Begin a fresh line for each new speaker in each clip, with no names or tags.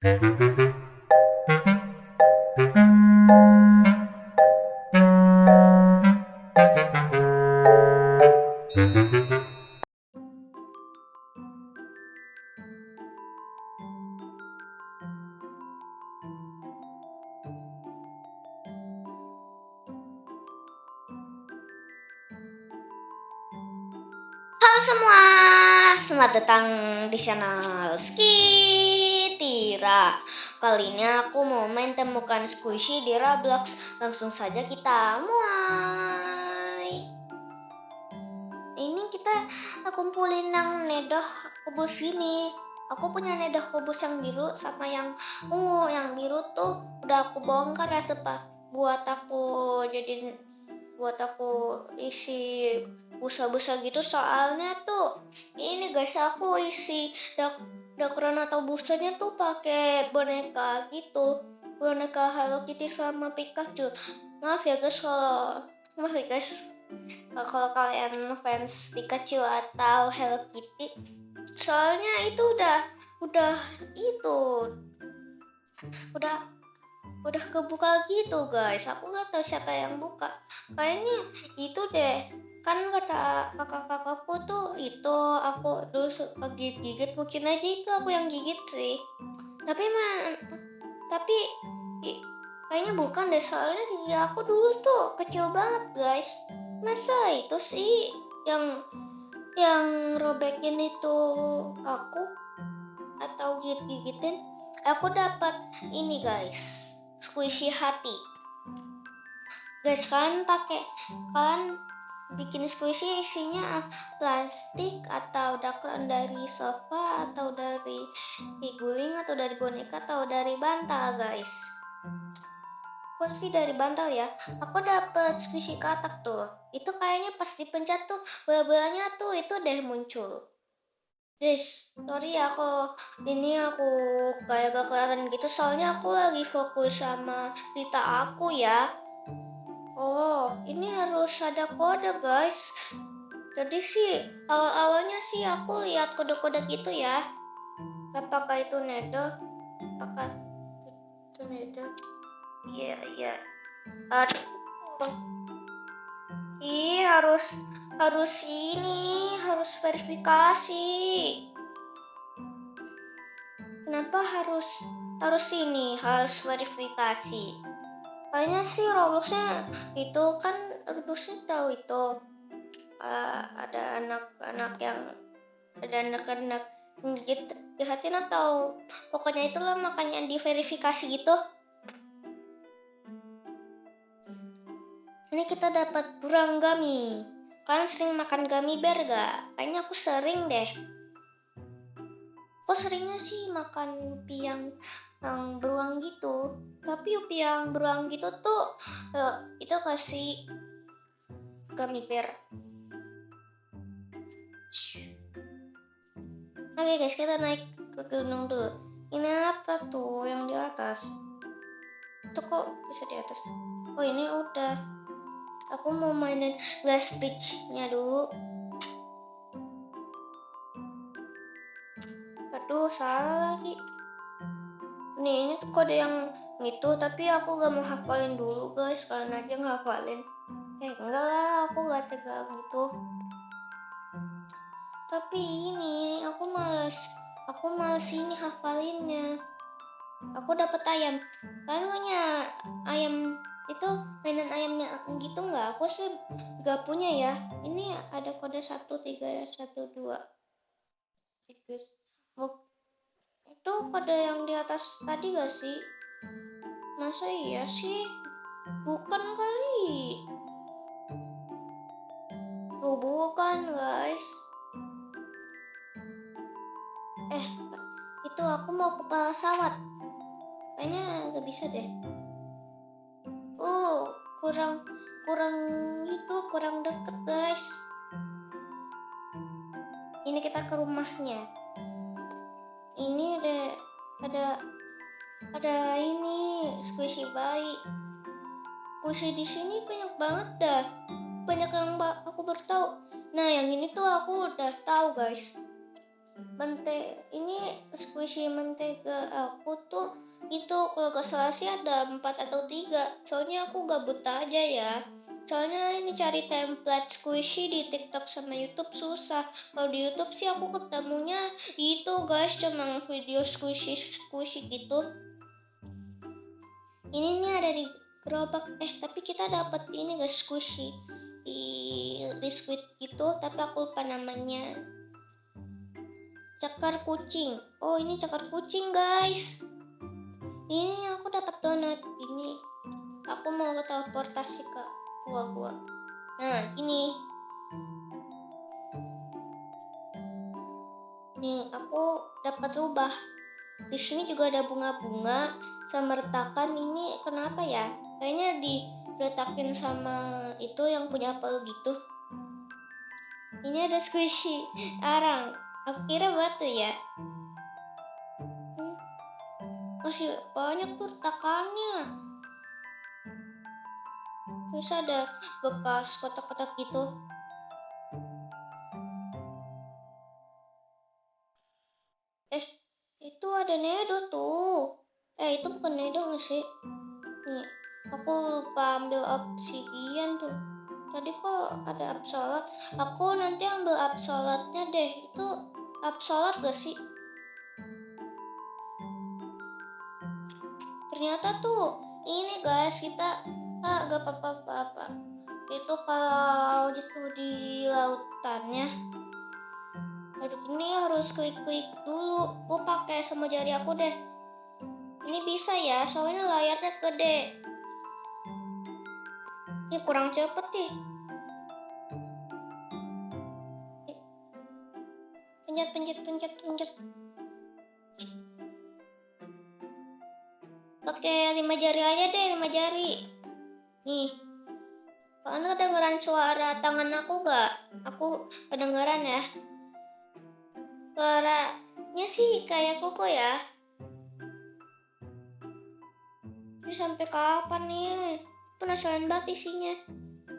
Halo semua, selamat datang di channel Skitira. Kali ini aku mau main temukan squishy di Roblox. Langsung saja kita mulai. Ini kita kumpulin yang nedoh kubus ini. Aku punya nedoh kubus yang biru sama yang ungu. Yang biru tuh udah aku bongkar ya buat aku isi busa-busa gitu, soalnya tuh ini guys, aku isi dakron atau busanya tuh pakai boneka gitu, boneka Hello Kitty sama Pikachu. Maaf ya guys kalau kalian fans Pikachu atau Hello Kitty, soalnya itu udah itu udah udah kebuka gitu guys. Aku nggak tahu siapa yang buka, kayaknya itu deh. Kan kata kakak-kakakku tuh itu aku dulu gigit, mungkin aja itu aku yang gigit sih. Tapi kayaknya bukan deh, soalnya gigi aku dulu tuh kecil banget guys. Masa itu sih yang robekin itu aku atau gigitin. Aku dapat ini guys, squishy hati. Guys, kalian bikin squishy isinya plastik atau dakron dari sofa atau dari guling atau dari boneka atau dari bantal guys. Aku sih dari bantal ya. Aku dapat squishy katak tuh. Itu kayaknya pas dipencet tuh bola-bolanya tuh itu deh muncul. Guys, sorry ya aku kayak gak kelihatan gitu, soalnya aku lagi fokus sama cerita aku ya. Oh, ini harus ada kode guys. Tadi sih awal-awalnya sih aku lihat kode-kode gitu ya. Apakah itu nedo? Apakah itu nedo? Iya. Aduh. Harus verifikasi. Kenapa harus verifikasi? Kayaknya sih Robloxnya itu kan, Robloxnya tahu itu ada anak-anak jahatin atau pokoknya itulah, makanya diverifikasi gitu. Ini kita dapat burung gummy. Kalian sering makan gummy bear gak? Kayaknya aku sering deh. Aku seringnya sih makan upi yang beruang gitu. Tapi upi yang beruang gitu tuh itu kasih gummy bear. Oke guys, kita naik ke gunung dulu. Ini apa tuh yang di atas? Itu kok bisa di atas? Oh, ini udah. Aku mau mainin gas pitch-nya dulu. Aduh, salah lagi. Ini tuh kode yang gitu, tapi aku gak mau hafalin dulu guys, kalian aja ngehafalin. Enggak lah, aku gak tega gitu. Tapi ini aku males ini hafalinnya. Aku dapat ayam. Kalian punya ayam itu, mainan ayamnya gitu nggak? Aku sih gak punya ya. Ini ada kode 1312 3. Itu kode yang di atas tadi gak sih? Masa iya sih? Bukan kali. Oh, bukan guys. Itu aku mau kepala pesawat. Kayaknya gak bisa deh. Kurang deket guys. Ini kita ke rumahnya. Ini ada ini squishy bayi. Squishy di sini banyak banget dah. Banyak yang aku baru tahu. Nah, yang ini tuh aku udah tahu guys. ini squishy mentega aku tuh itu kalau gak salah sih ada 4 atau 3. Soalnya aku gabut aja ya. Soalnya ini cari template squishy di TikTok sama YouTube susah. Kalau di YouTube sih aku ketemunya itu guys, cuma video squishy squishy gitu. Ini nih ada di gerobak. Tapi kita dapat ini guys, squishy di biskuit gitu, tapi aku lupa namanya. Cakar kucing. Oh, ini cakar kucing guys. Ini aku dapat donat ini. Aku mau teleportasi ke gua. Nah, ini. Nih, aku dapat rubah. Di sini juga ada bunga-bunga sama retakan. Ini kenapa ya? Kayaknya diletakin sama itu yang punya apel gitu. Ini ada squishy arang. Aku kira batu ya. Masih banyak tuh retakannya. Terus ada bekas kotak-kotak gitu. Itu ada nedo tuh. Itu bukan nedo nggak sih? Nih, aku lupa ambil obsidian tuh. Tadi kok ada absolut. Aku nanti ambil absolutnya deh. Itu absolut gak sih? Ternyata tuh ini guys, kita gak apa-apa. Itu kalau gitu di lautannya. Aduh, ini harus klik-klik dulu. Aku pakai sama jari aku deh. Ini bisa ya, soalnya layarnya gede. Ini kurang cepet nih. Pencet. Pakai 5 jari aja deh, 5 jari. Nih. Kalian kedengeran suara tangan aku gak? Aku kedengeran ya. Suaranya sih kayak koko ya. Ini sampai kapan nih? Penasaran banget isinya.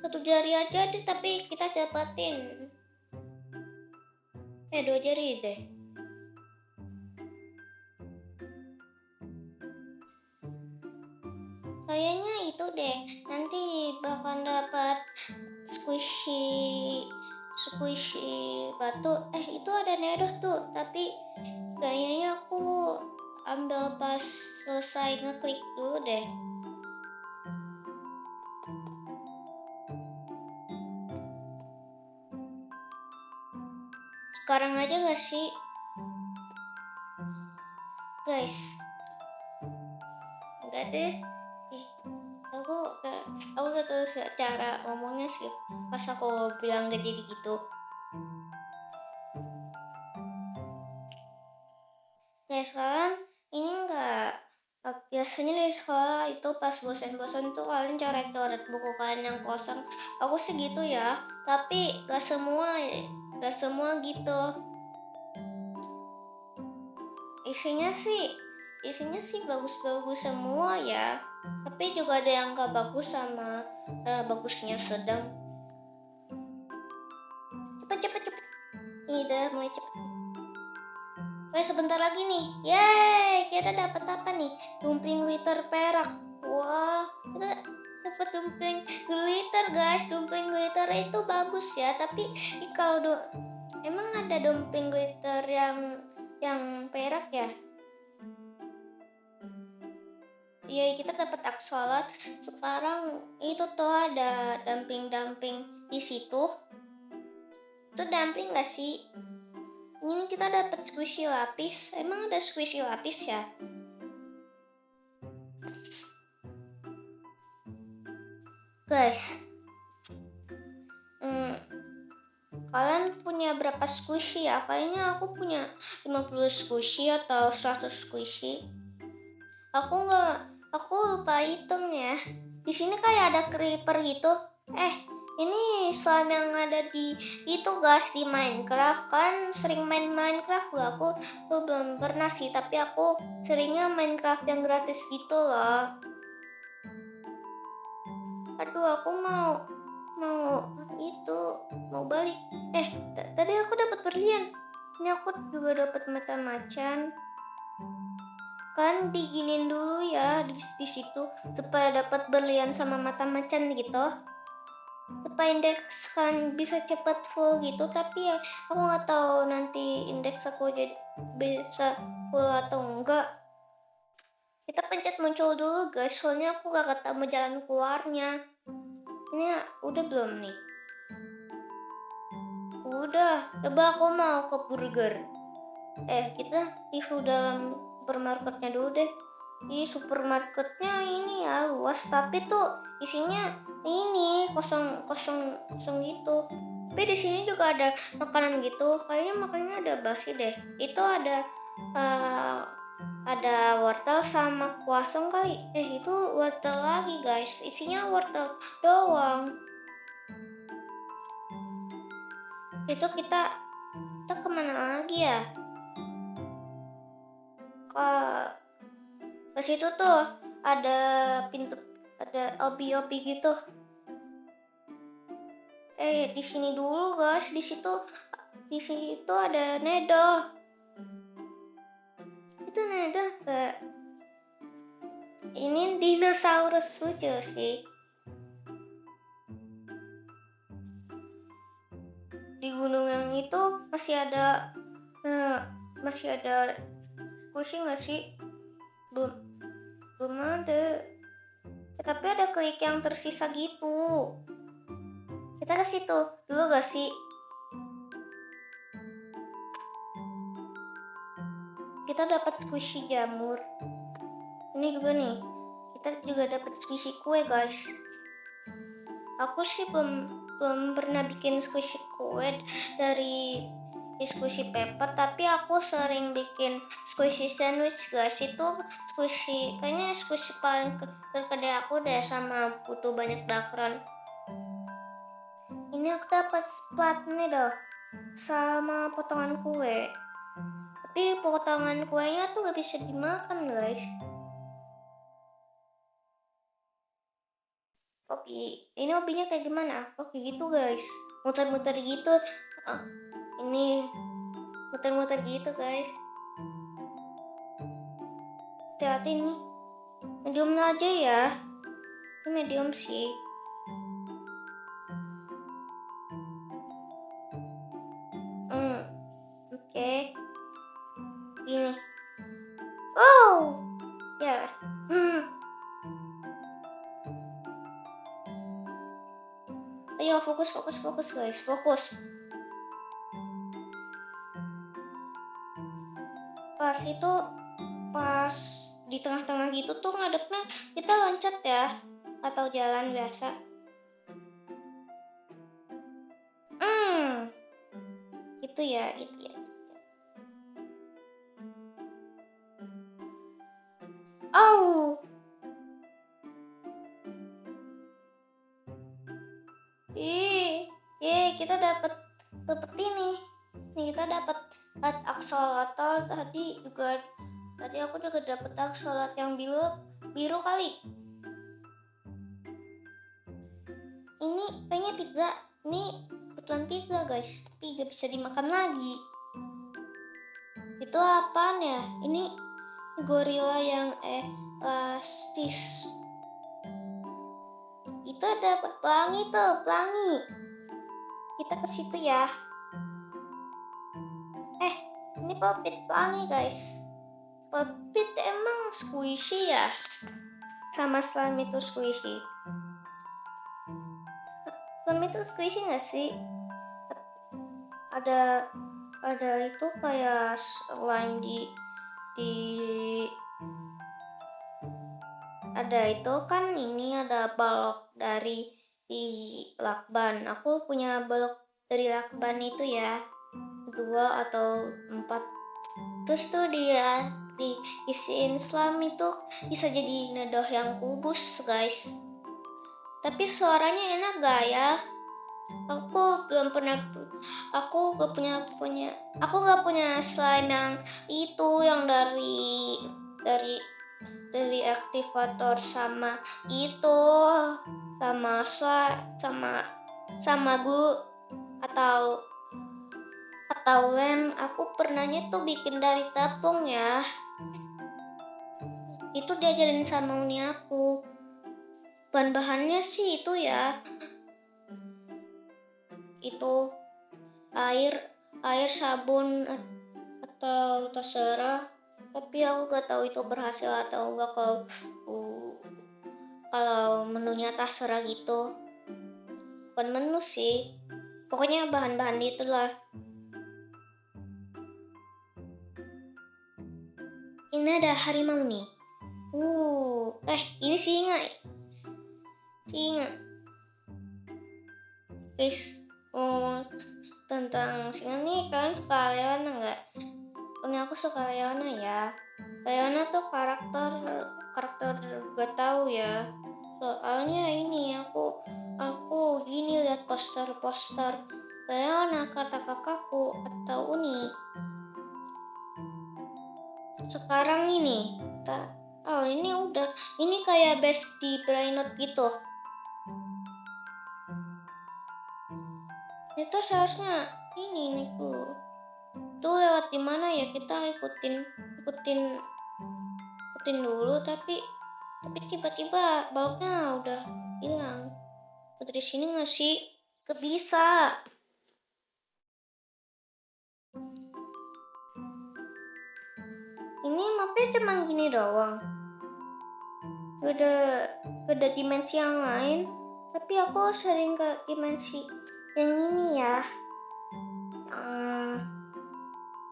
1 jari aja deh, tapi kita cepetin. 2 jari deh. Kayaknya itu deh. Nanti bakal dapat squishy batu. Itu ada nedoh tuh, tapi kayaknya aku ambil pas selesai ngeklik dulu deh. Sekarang aja gak sih? Guys. Enggak deh. Aku gak tahu cara ngomongnya sih pas aku bilang gak jadi gitu. Guys, kalian ini enggak biasanya di sekolah itu pas bosan-bosan tuh kalian coret-coret buku kalian yang kosong. Aku sih gitu ya, tapi gak semua gitu. Isinya sih bagus-bagus semua ya, tapi juga ada yang gak bagus sama bagusnya sedang. Cepet. Ini udah mulai cepet. Sebentar lagi nih. Yeay, kita dapat apa nih? Dumpling glitter perak. Wah, kita dapat dumpling glitter guys. Dumpling glitter itu bagus ya, tapi kalau emang ada dumpling glitter yang perak ya? Iya, kita dapat absolut. Sekarang itu tuh ada dumpling di situ. Itu dumpling gak sih? Ini kita dapat squishy lapis. Emang ada squishy lapis ya? Guys, kalian punya berapa squishy ya? Kayaknya aku punya 50 squishy atau 100 squishy. Aku lupa hitung ya. Di sini kayak ada creeper gitu. Ini slime yang ada di itu guys, di Minecraft. Kan sering main Minecraft gak? Aku belum pernah sih, tapi aku seringnya Minecraft yang gratis gitu loh. Aduh, aku mau balik. Tadi aku dapat berlian. Ini aku juga dapat mata macan. Kan diginin dulu ya di situ supaya dapat berlian sama mata macan gitu. Supaya indeks kan bisa cepat full gitu, tapi ya aku nggak tahu nanti indeks aku jadi bisa full atau enggak. Kita pencet muncul dulu guys, soalnya aku gak ketemu jalan keluarnya. Ini udah belum nih? Udah, coba aku mau ke burger. Kita review dalam supermarketnya dulu deh. Di supermarketnya ini ya luas, tapi tuh isinya ini kosong kosong kosong gitu. Tapi di sini juga ada makanan gitu. Kayaknya makanannya ada basi deh. Itu ada wortel sama kuasong kali. Itu wortel lagi guys. Isinya wortel doang. Itu kita kemana lagi ya? Ke situ tuh ada pintu, ada obi-obi gitu. Di sini dulu guys, di situ ada Nedo. Itu Nedo gak? Ini dinosaurus lucu sih. Di gunung yang itu masih ada kucing nggak sih? Belum ada. Tapi ada klik yang tersisa gitu. Kita ke situ dulu gak sih? Kita dapat squishy jamur. Ini juga nih. Kita juga dapat squishy kue guys. Aku sih belum pernah bikin squishy kue dari squishy paper, tapi aku sering bikin squishy sandwich guys. Itu kayaknya squishy paling terkede aku deh, sama butuh banyak dakron. Ini aku dapat plat nih dah sama potongan kue, tapi potongan kuenya tuh gak bisa dimakan guys. Ini opinya kayak gimana? Kayak gitu guys, muter-muter gitu. Ini muter-muter gitu guys. Hati-hati nih, medium aja ya. Ini medium sih. Oke. Gini. Oh ya. Ayo fokus guys, fokus. Pas di tengah-tengah gitu tuh ngadepnya kita loncat ya, atau jalan biasa. Itu ya. Oh, kita dapat ini. Nih kita dapat aksolotl tadi aku juga dapat aksolot yang biru kali. Ini kayaknya pizza. Ini kebetulan pizza guys, tapi gak bisa dimakan lagi. Itu apaan ya? Ini gorila yang elastis. Itu ada pelangi. Kita ke situ ya. Ini Popit pelangi guys. Popit emang squishy ya? Sama slime itu squishy. Slime itu squishy nggak sih? Ada itu kayak slime ada itu kan, ini ada balok dari lakban. Aku punya balok dari lakban itu ya, 2 atau 4. Terus tuh dia diisiin slime itu bisa jadi nedoh yang kubus guys. Tapi suaranya enak gak ya? Aku belum pernah. Aku gak punya slime yang itu, yang dari aktivator sama itu, sama glue atau atau lem. Aku pernahnya tuh bikin dari tepung ya. Itu diajarin sama uni aku. Bahan-bahannya sih itu ya. Itu air, sabun atau terserah. Tapi aku gak tahu itu berhasil atau enggak kalau menunya terserah gitu. Bukan menu sih. Pokoknya bahan-bahan itulah. Ini ada harimau nih. Ini singa. Guys, tentang singa nih, kalian suka Leona nggak? Ini aku suka Leona ya. Leona tuh karakter gak tahu ya. Soalnya ini aku gini lihat poster Leona kata kakakku atau Uni. Sekarang ini, ini kayak best di Brainot gitu. Itu seharusnya ini nih tuh lewat di mana ya, kita ikutin dulu, tapi tiba-tiba baloknya udah hilang. Dari sini nggak sih? Kebisa. Ini mapnya cuma gini doang. Gak ada dimensi yang lain. Tapi aku sering ke dimensi yang ini ya.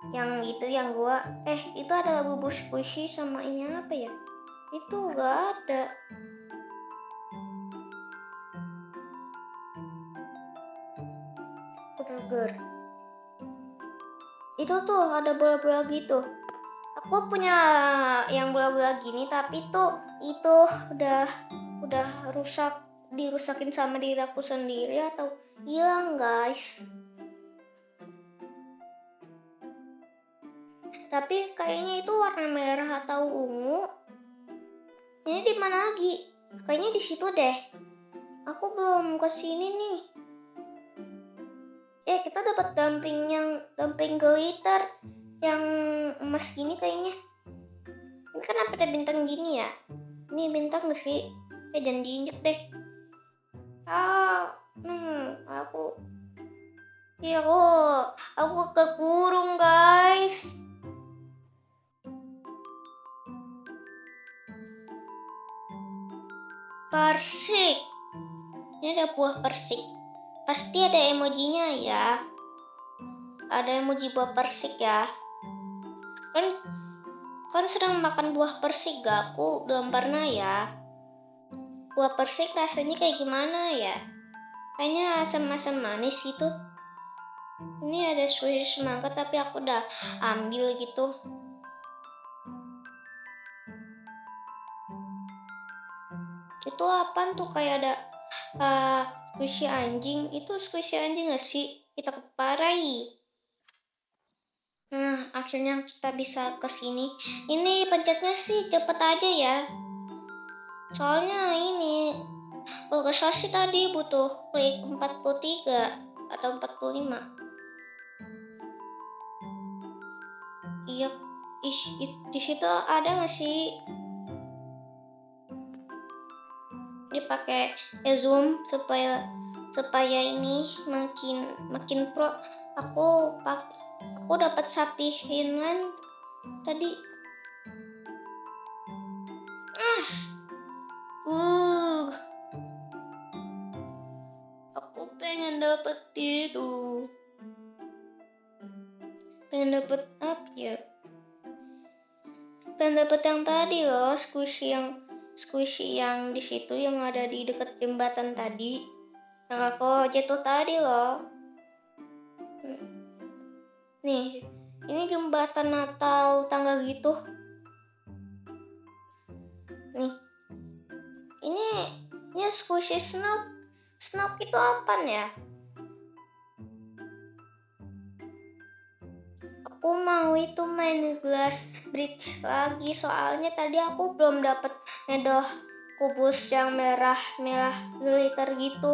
Yang itu yang gua itu ada bubur squishy sama ini apa ya? Itu gak ada. Burger. Itu tuh ada bola-bola gitu. Aku punya yang bola-bola gini, tapi tuh itu udah dirusakin sama diri aku sendiri atau hilang, guys. Tapi kayaknya itu warna merah atau ungu. Ini di mana lagi? Kayaknya di situ deh. Aku belum kesini nih. Kita dapat dumpling glitter yang emas gini kayaknya. Ini kenapa ada bintang gini ya? Ini bintang gak sih? Jangan diinjek deh. Aku kekurung, guys. Persik. Ini ada buah persik. Pasti ada emojinya ya. Ada emoji buah persik ya. Kan sedang makan buah persik gak? Aku belum pernah ya. Buah persik rasanya kayak gimana ya? Kayaknya asam-asam manis gitu. Ini ada Swiss semangka tapi aku udah ambil gitu. Itu apaan tuh, kayak ada squishy anjing. Itu squishy anjing gak sih? Kita keparai. Nah, akhirnya kita bisa ke sini. Ini pencetnya sih cepet aja ya. Soalnya ini kalau ke sih tadi butuh klik 43 atau 45. Iya, di situ ada nggak sih? Dipakai zoom supaya ini makin pro. Aku dapat sapi Finland tadi. Aku pengen dapet itu. Pengen dapet apa ya? Pengen dapet yang tadi loh, squishy yang di situ yang ada di dekat jembatan tadi. Yang aku jatuh tadi loh. Nih, ini jembatan atau tangga gitu. Nih. Ini squishy Snow itu apaan ya? Aku mau itu main glass bridge lagi, soalnya tadi aku belum dapet nedoh kubus yang merah glitter gitu.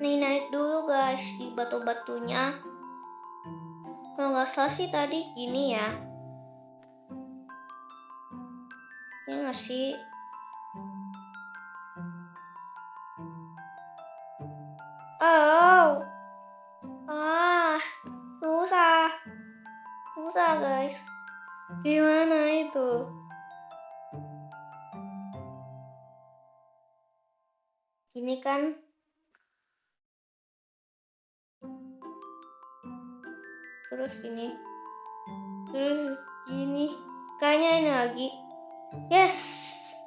naik dulu guys di batu-batunya. Kalau nggak salah sih tadi gini ya. Ya nggak sih? Oh, susah, susah guys. Gimana itu? Ini kan terus gini kayaknya ini lagi. Yes,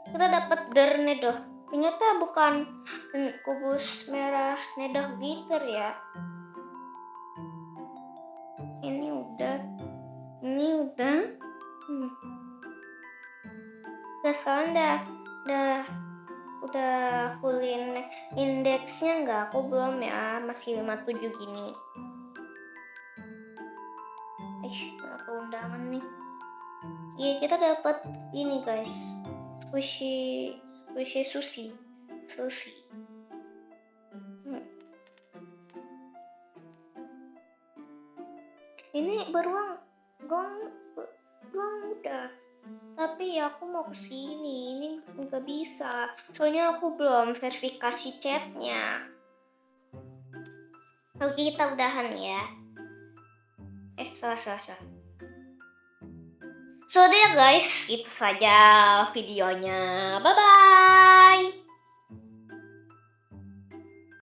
kita dapat Darnedoh. Ternyata bukan kubus merah nedoh glitter ya. Ini udah. Sekarang udah fullin indeksnya nggak? Aku belum ya, masih 57 gini. Berapa undangan nih? Iya, kita dapat ini guys, sushi sushi. Ini beruang udah. Tapi ya aku mau kesini, ini nggak bisa. Soalnya aku belum verifikasi chatnya. Oke, kita udahan ya. Salah. So deh guys, itu saja videonya. Bye-bye.